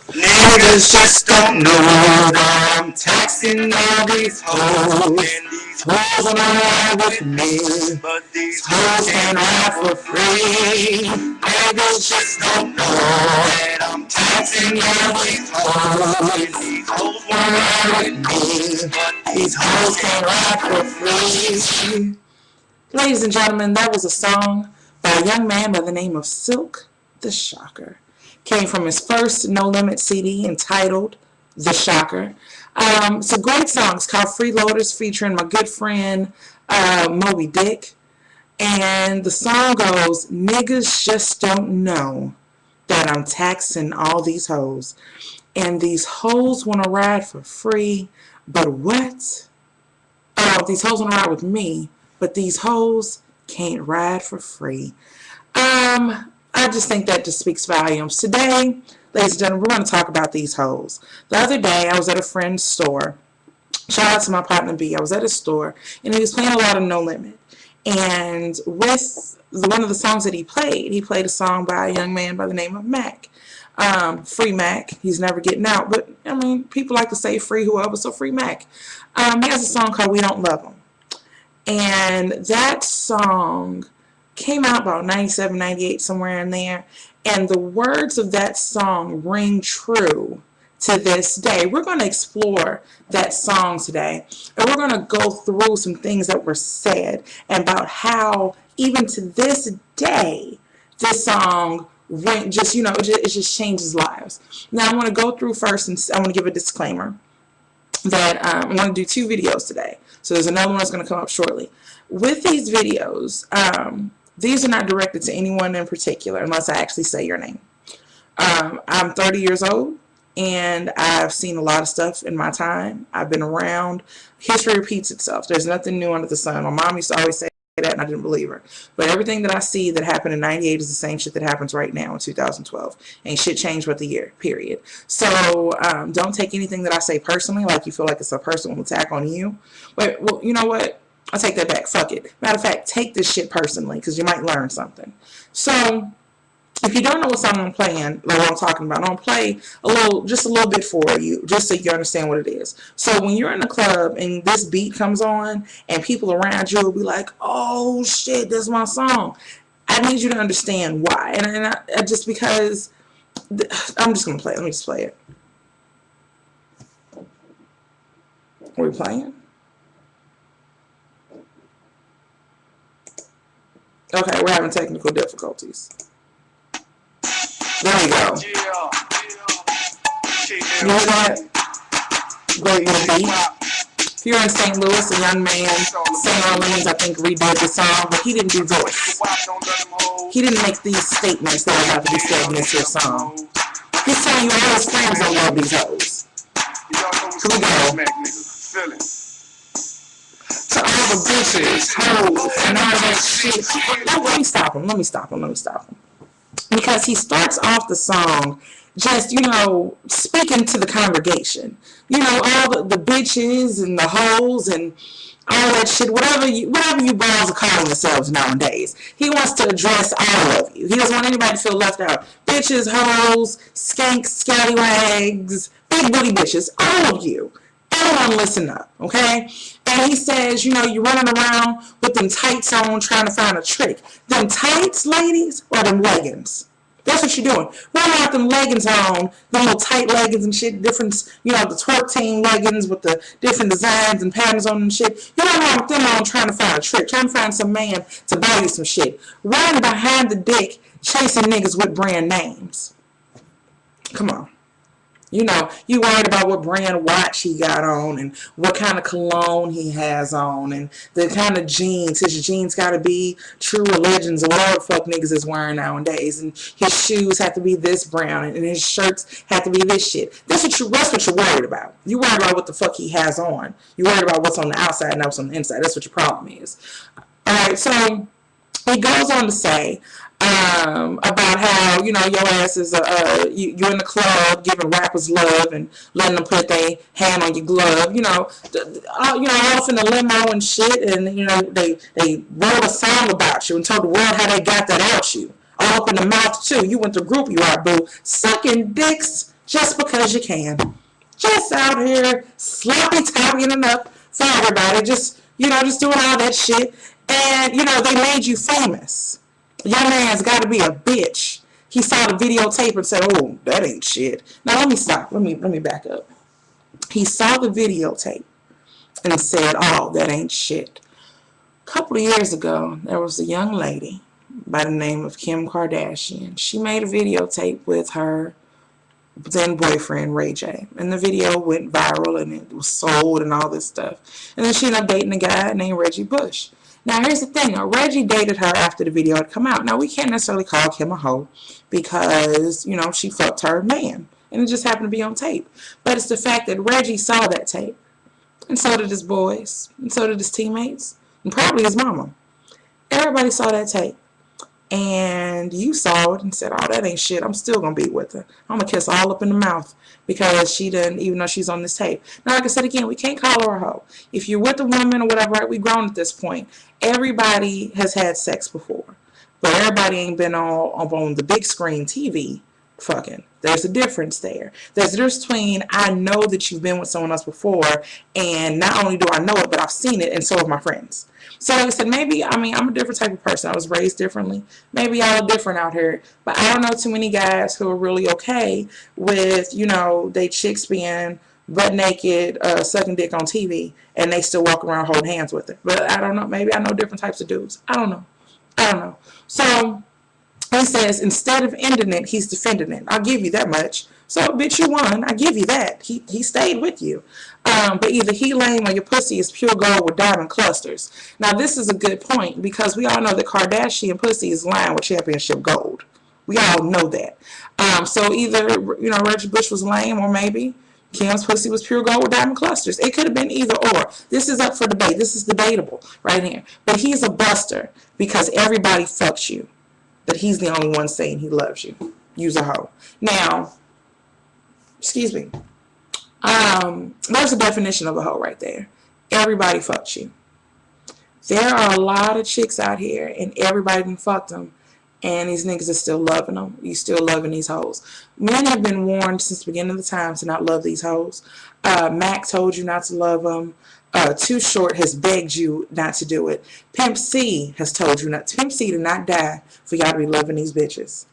Niggas just don't know that I'm taxing all these hoes. And these hoes wanna ride with me, but these hoes can't ride for free. Niggas just don't know that I'm taxing all these hoes. And these hoes wanna ride with me, but these hoes can't ride for free. Ladies and gentlemen, that was a song by a young man by the name of Silk the Shocker. Came from his first No Limit CD entitled The Shocker. It's a great song. It's called Freeloaders featuring my good friend Moby Dick. And the song goes, niggas just don't know that I'm taxing all these hoes. And these hoes want to ride for free. But what? Oh, these hoes want to ride with me. But these hoes can't ride for free. I just think that just speaks volumes. Today, ladies and gentlemen, we're going to talk about these hoes. The other day, I was at a friend's store. Shout out to my partner B. I was at his store, and he was playing a lot of No Limit. And with one of the songs that he played a song by a young man by the name of Mac. Free Mac. He's never getting out. But, I mean, people like to say free whoever, so free Mac. He has a song called We Don't Love Him. And that song came out about 97, 98, somewhere in there. And the words of that song ring true to this day. We're going to explore that song today. And we're going to go through some things that were said about how, even to this day, this song just, it just changes lives. Now, I want to go through first, and I want to give a disclaimer that I'm going to do 2 videos today. So there's another one that's going to come up shortly. With these videos, these are not directed to anyone in particular unless I actually say your name. I'm 30 years old, and I've seen a lot of stuff in my time. I've been around. History repeats itself. There's nothing new under the sun. My mom used to always say that, and I didn't believe her. But everything that I see that happened in 98 is the same shit that happens right now in 2012. Ain't shit changed but the year, period. So don't take anything that I say personally like you feel like it's a personal attack on you. But, well, you know what? I'll take that back. Fuck it. Matter of fact, take this shit personally because you might learn something. So if you don't know what song I'm playing, like what I'm talking about, I'm going to play just a little bit for you, just so you understand what it is. So when you're in the club and this beat comes on and people around you will be like, oh shit, that's my song. I need you to understand why. And I just because, I'm just going to play it. Let me just play it. Are we playing? Okay, we're having technical difficulties. There we go. You know that? Great beat. If you're in St. Louis, a young man, St. Orleans, I think, redid the song, but he didn't do voice. He didn't make these statements that are about to be said in this here song. He's telling you all his friends don't love these hoes. Here we go. To all the bitches, hoes, and all that shit. Let me stop him. Because he starts off the song just, speaking to the congregation. All the bitches and the hoes and all that shit, whatever you balls are calling yourselves nowadays. He wants to address all of you. He doesn't want anybody to feel left out. Bitches, hoes, skanks, scallywags, big booty bitches, all of you. Everyone listen up, okay? And he says, you're running around with them tights on trying to find a trick. Them tights, ladies, or them leggings? That's what you're doing. Running out them leggings on, them little tight leggings and shit, different, the twerk team leggings with the different designs and patterns on them shit. You're running around with them on trying to find a trick, trying to find some man to buy you some shit. Running behind the dick, chasing niggas with brand names. Come on. You worried about what brand watch he got on and what kind of cologne he has on and the kind of jeans. His jeans got to be True Religions or whatever fuck niggas is wearing nowadays. And his shoes have to be this brown and his shirts have to be this shit. That's what you're worried about. You worried about what the fuck he has on. You worried about what's on the outside and not what's on the inside. That's what your problem is. Alright, so he goes on to say, about how, your ass is, you're in the club giving rappers love and letting them put their hand on your glove, off in the limo and shit, and, they wrote a song about you and told the world how they got that out you. All up in the mouth, too. You went to group you are, boo. Sucking dicks, just because you can. Just out here sloppy topping it up for everybody. Just, just doing all that shit. And, they made you famous. Your man's got to be a bitch. He saw the videotape and said, oh, that ain't shit. Now, let me stop. Let me back up. He saw the videotape and said, oh, that ain't shit. A couple of years ago, there was a young lady by the name of Kim Kardashian. She made a videotape with her then boyfriend, Ray J. And the video went viral and it was sold and all this stuff. And then she ended up dating a guy named Reggie Bush. Now, here's the thing. Reggie dated her after the video had come out. Now, we can't necessarily call Kim a hoe because, she fucked her man. And it just happened to be on tape. But it's the fact that Reggie saw that tape. And so did his boys. And so did his teammates. And probably his mama. Everybody saw that tape. And you saw it and said, oh, that ain't shit. I'm still going to be with her. I'm going to kiss her all up in the mouth because she didn't, even though she's on this tape. Now, like I said again, we can't call her a hoe. If you're with a woman or whatever, right, we've grown at this point. Everybody has had sex before. But everybody ain't been on the big screen TV fucking. There's a difference there. There's a difference between I know that you've been with someone else before and not only do I know it, but I've seen it and so have my friends. So like I said, I'm a different type of person. I was raised differently. Maybe y'all different out here. But I don't know too many guys who are really okay with, they chicks being butt naked, sucking dick on TV, and they still walk around holding hands with it. But I don't know. Maybe I know different types of dudes. I don't know. So he says, instead of ending it, he's defending it. I'll give you that much. So, bitch, you won. I give you that. He stayed with you. But either he lame or your pussy is pure gold with diamond clusters. Now, this is a good point because we all know that Kardashian pussy is lined with championship gold. We all know that. So either, Reggie Bush was lame or maybe Kim's pussy was pure gold with diamond clusters. It could have been either or. This is up for debate. This is debatable right here. But he's a buster because everybody fucks you. But he's the only one saying he loves you. You's a hoe. Now, excuse me. There's a definition of a hoe right there. Everybody fucks you. There are a lot of chicks out here, and everybody done fucked them, and these niggas are still loving them. You still loving these hoes. Men have been warned since the beginning of the time to not love these hoes. Mac told you not to love them. Too Short has begged you not to do it. Pimp C has told you not. Pimp C did not die for y'all to be loving these bitches.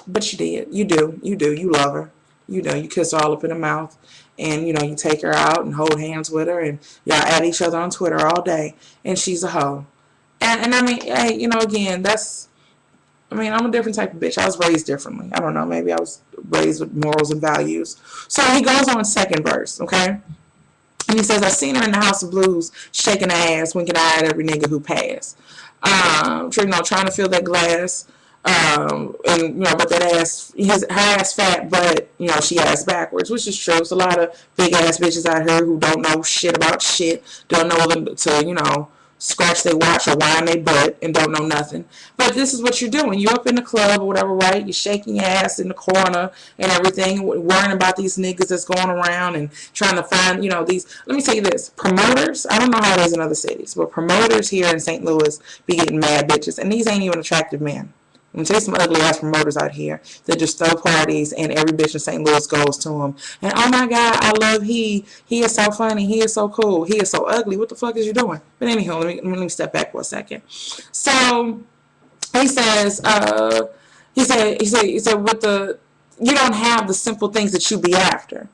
But you did. You do. You love her. You kiss her all up in the mouth. And, you take her out and hold hands with her. And y'all at each other on Twitter all day. And she's a hoe. And I mean, hey, again, I'm a different type of bitch. I was raised differently. I don't know. Maybe I was raised with morals and values. So he goes on second verse, okay? And he says, I seen her in the House of Blues, shaking her ass, winking eye at every nigga who passed. Trying to fill that glass. But that ass, her ass fat, but, she ass backwards, which is true. It's a lot of big ass bitches out here who don't know shit about shit, don't know them to, scratch their watch or whine their butt and don't know nothing. But this is what you're doing. You're up in the club or whatever, right? You're shaking your ass in the corner and everything, worrying about these niggas that's going around and trying to find, these. Let me tell you this. Promoters, I don't know how it is in other cities, but promoters here in St. Louis be getting mad bitches. And these ain't even attractive men. I'm going to tell you some ugly ass promoters out here that just throw parties and every bitch in St. Louis goes to them. And oh my God, I love he. He is so funny. He is so cool. He is so ugly. What the fuck is you doing? But anyhow, let me step back for a second. So he says, he said, you don't have the simple things that you be after.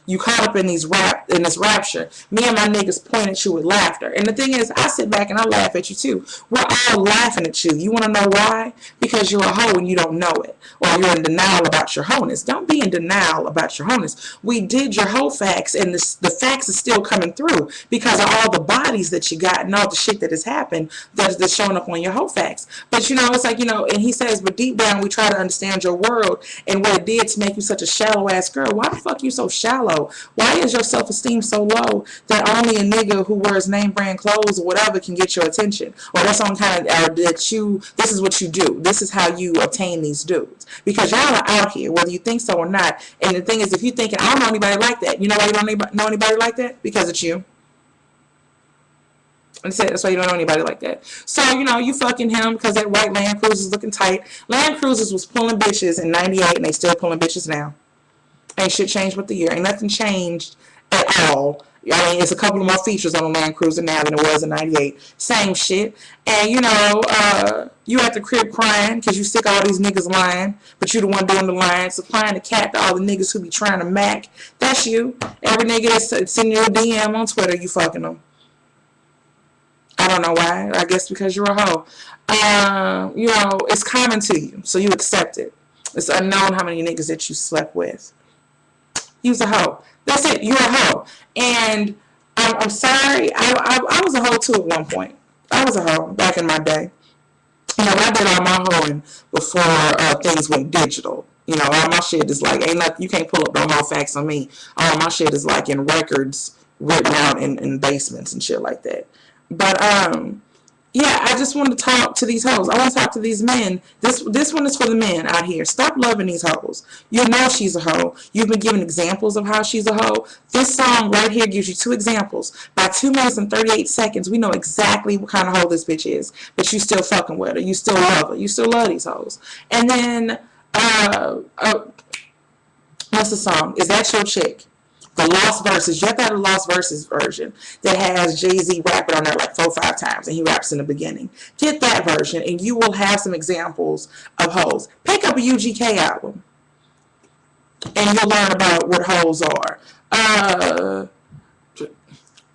You caught up in this rapture. Me and my niggas point at you with laughter. And the thing is, I sit back and I laugh at you too. We're all laughing at you. You want to know why? Because you're a hoe and you don't know it. Or you're in denial about your wholeness. Don't be in denial about your wholeness. We did your hoe facts and the facts is still coming through because of all the bodies that you got and all the shit that has happened that's showing up on your hoe facts. But it's like, and he says, but deep down we try to understand your world and what it did to make you such a shallow ass girl. Why the fuck you so shallow? Why is your self-esteem so low that only a nigga who wears name brand clothes or whatever can get your attention? Or that's on kind of this is what you do. This is how you obtain these dudes. Because y'all are out here, whether you think so or not. And the thing is, if you're thinking, I don't know anybody like that. You know why you don't know anybody like that? Because it's you. That's why you don't know anybody like that. So, you fucking him because that white Land Cruiser is looking tight. Land Cruisers was pulling bitches in 98 and they still pulling bitches now. Ain't shit changed with the year. Ain't nothing changed at all. I mean, it's a couple of more features on the Land Cruiser now than it was in 98. Same shit. And, you know, you at the crib crying because you sick of all these niggas lying, but you the one doing the lying, supplying the cat to all the niggas who be trying to mac. That's you. Every nigga that's sending you a DM on Twitter, you fucking them. I don't know why. I guess because you're a hoe. You know, it's common to you, so you accept it. It's unknown how many niggas that you slept with. You's a hoe. That's it. You're a hoe. And I'm sorry. I was a hoe too at one point. I was a hoe back in my day. You know, I did all my hoeing before things went digital. You know, all my shit is like, ain't nothing, you can't pull up no whole facts on me. All my shit is like in records written out in basements and shit like that. But yeah, I just want to talk to these hoes. I want to talk to these men. This one is for the men out here. Stop loving these hoes. You know she's a hoe. You've been given examples of how she's a hoe. This song right here gives you 2 examples. By 2 minutes and 38 seconds, we know exactly what kind of hoe this bitch is. But you still fucking with her. You still love her. You still love these hoes. And then, what's the song? Is That Your Chick? The Lost Verses. You have to have a Lost Verses version that has Jay-Z rapping on there like 4 or 5 times, and he raps in the beginning. Get that version, and you will have some examples of hoes. Pick up a UGK album, and you'll learn about what hoes are.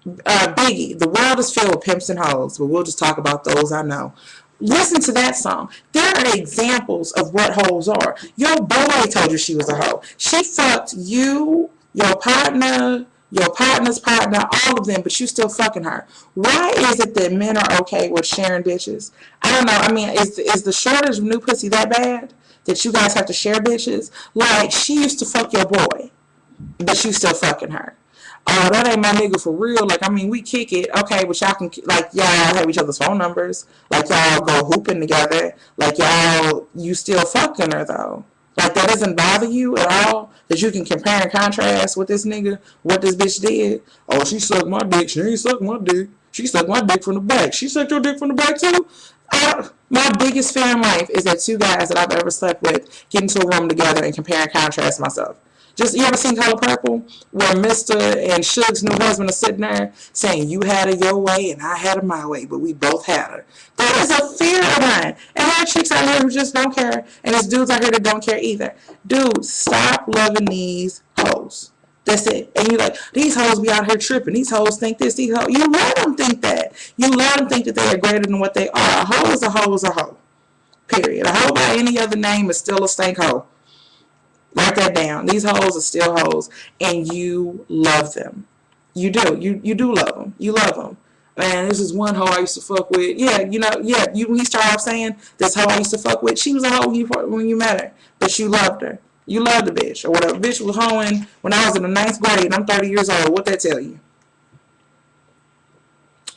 Biggie, The World is Filled with Pimps and Hoes, but we'll just talk about those I know. Listen to that song. There are examples of what hoes are. Your boy told you she was a hoe. She fucked you, your partner, your partner's partner, all of them, but you still fucking her. Why is it that men are okay with sharing bitches? I don't know. I mean, is the shortage of new pussy that bad that you guys have to share bitches? Like, she used to fuck your boy, but you still fucking her. Oh, that ain't my nigga for real. Like, I mean, we kick it. Okay, but y'all can, like, y'all have each other's phone numbers. Like, y'all go hooping together. Like, y'all, you still fucking her, though. Like, that doesn't bother you at all? That you can compare and contrast with this nigga, what this bitch did? Oh, she sucked my dick. She ain't sucked my dick. She sucked my dick from the back. She sucked your dick from the back, too? My biggest fear in life is that 2 guys that I've ever slept with get into a room together and compare and contrast myself. Just, you ever seen Color Purple? Where Mr. and Suge's new husband are sitting there saying, you had her your way and I had her my way, but we both had her. That is a fear of mine. And there are chicks out here who just don't care, and there's dudes out here that don't care either. Dude, stop loving these hoes. That's it. And you're like, these hoes be out here tripping. These hoes think this. These hoes. You let them think that. You let them think that they are greater than what they are. A hoe is a hoe is a hoe. Period. A hoe by any other name is still a stank hoe. Write that down. These hoes are still hoes, and you love them. You do. You do love them. You love them. Man, this is one hoe I used to fuck with. Yeah, you know, yeah. When you start off saying this hoe I used to fuck with, she was a hoe when you met her, but you loved her. You loved the bitch, or whatever. Bitch was hoeing when I was in the 9th grade, and I'm 30 years old. What that tell you?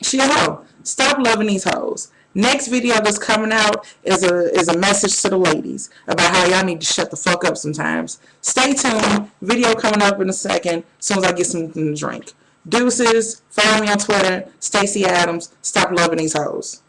She a hoe. Stop loving these hoes. Next video that's coming out is a message to the ladies about how y'all need to shut the fuck up sometimes. Stay tuned. Video coming up in a second as soon as I get something to drink. Deuces. Follow me on Twitter. Stacey Adams. Stop loving these hoes.